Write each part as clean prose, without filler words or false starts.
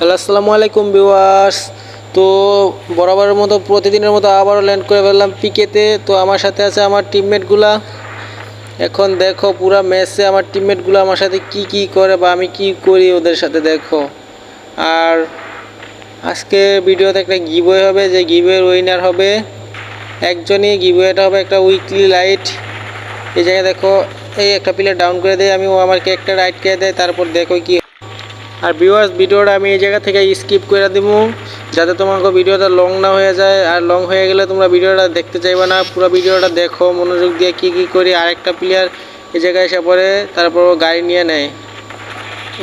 Hello, আসসালামু আলাইকুম viewers. তো বরাবরের মতো প্রতিদিনের মতো আবারও ল্যান্ড করে ফেললাম পিকেতে। তো আমার সাথে আছে আমার টিমমেটগুলা। এখন দেখো পুরা ম্যাচে আমার টিমমেটগুলো আমার সাথে কি কি করে বা আমি কি করি ওদের সাথে দেখো। আর আজকে ভিডিওতে একটা গিভওয়ে হবে, যে গিভওয়ের উইনার হবে একজনই। গিভওয়েটা হবে একটা উইকলি লাইট। এই জায়গায় দেখো, এই একটা প্লেয়ার ডাউন করে দেয় আমি, ও আমার ক্যারেক্টার রাইট করে দেয়। তারপর দেখো কি। আর ভিউয়ার্স, ভিডিওটা আমি এই জায়গা থেকে স্কিপ করে দিব, যাতে তোমাকে ভিডিওটা লং না হয়ে যায়। আর লং হয়ে গেলে তোমরা ভিডিওটা দেখতে চাইবে না। পুরো ভিডিওটা দেখো মনোযোগ দিয়ে, কি কি করি। আরেকটা প্লেয়ার এই জায়গায় এসে পড়ে, তারপর ও গাড়ি নিয়ে নেয়।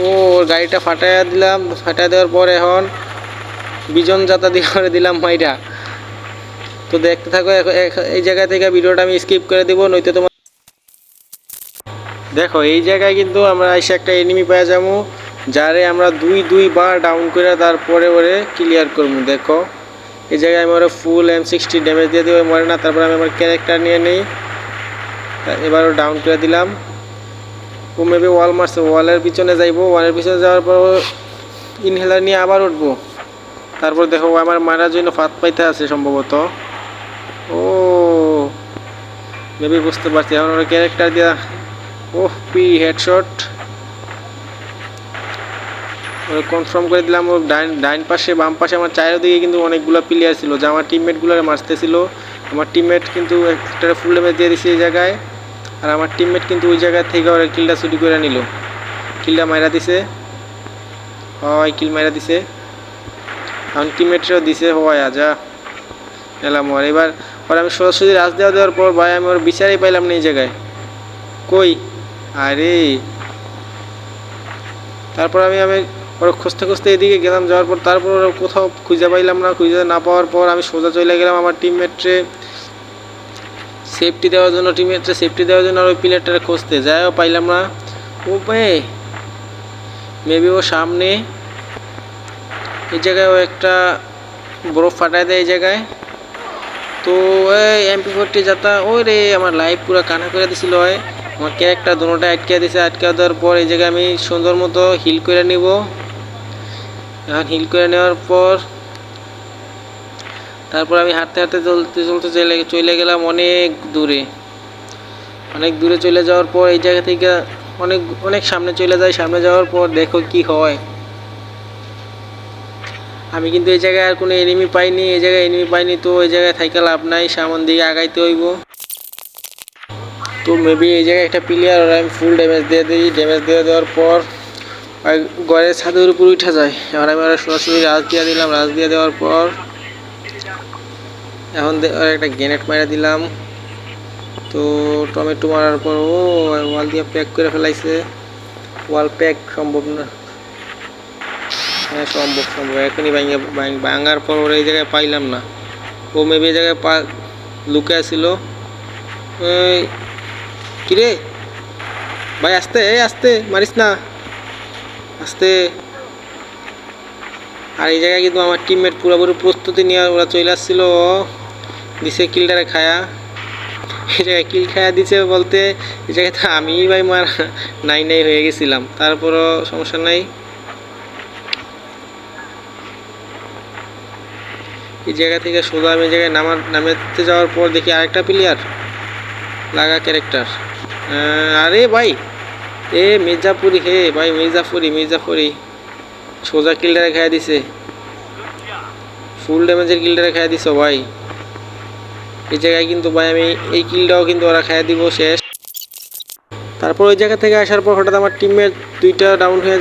ওর গাড়িটা ফাটাইয়া দিলাম। ফাটাই দেওয়ার পর এখন বিজন যাতা দিয়ে করে দিলাম মাইরা। তো দেখতে থাকো। এই জায়গা থেকে ভিডিওটা আমি স্কিপ করে দিব, নয়তো তোমার দেখো এই জায়গায় কিন্তু আমরা এসে একটা এনিমি পেয়ে যাবো, যারে আমরা দুইবার ডাউন করে তারপরে ওরে ক্লিয়ার করবো। দেখো এই জায়গায় আমি ওরা ফুল M60 ড্যামেজ দিয়ে দেবো, মরে না। তারপর আমি আমার ক্যারেক্টার নিয়ে নিই, এবারও ডাউন করে দিলাম। ও মেবি ওয়াল মারছে, ওয়ালের পিছনে যাইবো। ওয়ালের পিছনে যাওয়ার পর ইনহেলার নিয়ে আবার উঠবো। তারপর দেখো আমার মারার জন্য ফাঁদ পাইতে আছে সম্ভবত। ও মেবি বুঝতে পারছি। এখন ওরা ক্যারেক্টার দিয়া পি হেডশট কনফার্ম করে দিলাম। ওর ডাইন পাশে বাম পাশে আমার চারিদিকে কিন্তু অনেকগুলো প্লেয়ার ছিল, যা আমার টিমমেটগুলো মারতেছিল। আমার টিমমেট কিন্তু একটা ফুল ড্যামেজ দিয়ে দিছে এই জায়গায়। আর আমার টিমমেট কিন্তু ওই জায়গা থেকে ওর কিলটা চুরি করে নিল। কিলটা মাইরা দিছে, হয় কিল মাইরা দিছে। আমার টিমমেটরাও দিছে, হয় আজা এলাম ওর। এবার আমি সরাসরি রাজ দেওয়ার পর ভাই আমি ওর বিচারই পাইলাম না এই জায়গায়। কই আরে, তারপর আমি ওরা খুঁজতে খুঁজতে এদিকে গেলাম। যাওয়ার পর তারপর ওরা কোথাও খুঁজে পাইলাম না। খুঁজে না পাওয়ার পর আমি সোজা চলে গেলাম আমার টিমমেটরে সেফটি দেওয়ার জন্য। আর ওই প্লেয়ারটারে খুঁজতে যাইও পাইলাম না। ও মেবি ও সামনে এই জায়গায় ও একটা বরফ ফাটায় দেয় এই জায়গায়। তো এই MP40 যাতা, ওই রে আমার লাইফ পুরো কানা করে দিছিল। আমার ক্যারেক্টার দুটোটা আটকে দিছে। আটকে দেওয়ার পর এই জায়গায় আমি সুন্দর মতো হিল করে নিব। এখন হিল করে নেওয়ার পর তারপর আমি হাঁটতে হাঁটতে চলতে চলে গেলাম অনেক দূরে চলে যাওয়ার পর এই জায়গা থেকে অনেক সামনে চলে যায়। সামনে যাওয়ার পর দেখো কি হয়। আমি কিন্তু এই জায়গায় আর কোনো এনিমি পাইনি। তো এই জায়গায় থাইকা লাভ নাই, সামন দিকে আগাইতে হইব। তো মেবি এই জায়গায় একটা প্লেয়ার, ওরা আমি ফুল ড্যামেজ দিয়ে দিই। ড্যামেজ দিয়ে দেওয়ার পর ঘরের ছাদের উপর উঠা যায়। এবার আমি ওরা সরাসরি রাজ দিয়ে দিলাম। রাজ দিয়ে দেওয়ার পর এখন একটা গ্রেনেড মারা দিলাম। তো টমেটো মারার পর ওয়াল দিয়ে প্যাক করে ফেলাইছে। ওয়াল প্যাক সম্ভব না, হ্যাঁ সম্ভব। এখনই ভাঙার পর ওরা এই জায়গায় পাইলাম না। ও মেবি এই জায়গায় লুকে আসছিল। কিরে ভাই, আস্তে মারিস না, আস্তে। আর এই জায়গায় কিন্তু আমার টিমমেট পুরোপুরি প্রস্তুতি নিয়ে ওরা চলে আসছিল। দিছে কিলটারে খায়া, এই জায়গায় কিল খায়া দিছে বলতে এই জায়গায় তো আমি ভাই নাই হয়ে গেছিলাম। তারপরও সমস্যা নাই। এই জায়গা থেকে সোজা আমি এই জায়গায় নামাতে যাওয়ার পর দেখি আরেকটা প্লেয়ার লাগা ক্যারেক্টার। আরে ভাই, মির্জাপুরি, ভাই মির্জাপুরি সোজা কিলটারে খাইয়া দিছে। ফুল ড্যামেজের কিলটারে খাইয়া দিছ ভাই। এই জায়গায় কিন্তু ভাই আমি এই কিলটাও কিন্তু ওরা খাইয়া দিব শেষ। তারপর ওই জায়গা থেকে আসার পর হঠাৎ আমার টিমের দুইটা ডাউন হয়ে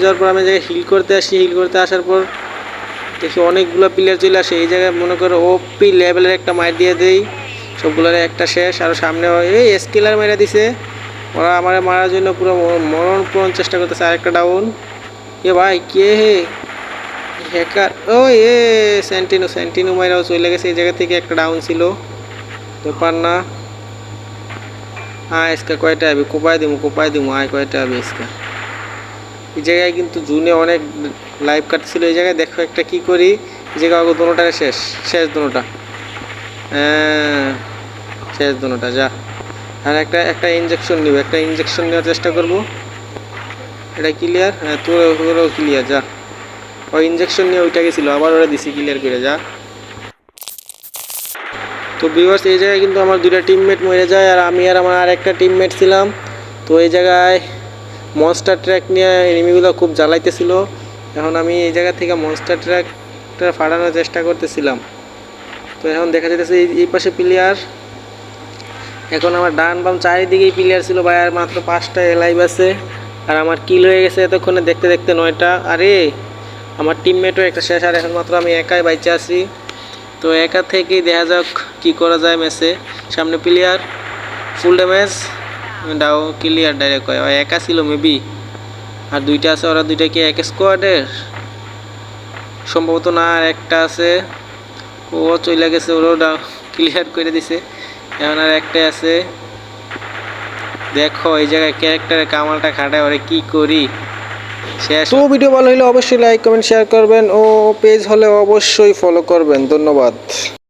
যাওয়ার পর আমি জায়গায় হিল করতে আসার পর দেখি অনেকগুলো প্লেয়ার চলে আসে। এই জায়গায় মনে করো ওপি লেভেলের একটা মার দিয়ে দেই, সবগুলোর একটা শেষ। আর সামনে এই স্কেলার মেরে দিছে। ওরা আমার মারার জন্য পুরো মরণপণ চেষ্টা করতেছে। আরেকটা ডাউন। ভাই কে হ্যাকার, সেন্টিনো মাইরাও চলে গেছে। এই জায়গা থেকে একটা ডাউন ছিল, ব্যাপার না। ইসকা কয়টা হবে, কোপায় দিমু কয়টা হবে ইসকা। এই জায়গায় কিন্তু জুনে অনেক লাইভ কাটছিল। এই জায়গায় দেখো একটা কি করি, এই জায়গায় দুটোটারে শেষ দুটোটা, শেষ দুটোটা যা। আর একটা ইঞ্জেকশন নেওয়ার চেষ্টা করব। এটা ক্লিয়ার, তোরও ক্লিয়ার যা। ওই ইঞ্জেকশন নিয়ে ওইটা গেছিল, আবার ওরা দিছি ক্লিয়ার করে যা। তো ভিউয়ার্স এই জায়গায় কিন্তু আমার দুইটা টিমমেট মরে যায়, আর আমি আর আমার আরেকটা টিমমেট ছিলাম। তো এই জায়গায় মনস্টার ট্র্যাক নিয়ে এনিমিগুলো খুব জ্বালাইতেছিল। এখন আমি এই জায়গা থেকে মনস্টার ট্র্যাকটা ফাটানোর চেষ্টা করতেছিলাম। তো এখন দেখা যাইতেছে এই পাশে প্লেয়ার, এখন আমার ডান বাম চারিদিকেই প্লেয়ার ছিল ভাই, আর মাত্র 5টা লাইভ আছে, আর আমার কিল হয়ে গেছে এতক্ষণে দেখতে দেখতে 9টা। আরে আমার টিমমেটও একটা শেষ, আর এখন মাত্র আমি একাই বাইচে আছি। তো একা থেকেই দেখা যাক কি করা যায় ম্যাচে। সামনে প্লেয়ার, ফুল ড্যামেজ, ডাও ক্লিয়ার ডাইরেক্ট হয়। একা ছিল মেবি, আর দুইটা আছে, ওরা দুইটা কি এক স্কোয়াডের সম্ভবত না, আর একটা আছে, ও চলে গেছে, ওরাও ডাও ক্লিয়ার করে দিছে। এখন আর একটাই আছে। দেখো এই জায়গায় ক্যারেক্টারের কামালটা খাটায়, ওরে কি করি শেষ। তো ভিডিও ভালো হলে অবশ্যই লাইক কমেন্ট শেয়ার করবেন, ও পেজ হলে অবশ্যই ফলো করবেন। ধন্যবাদ।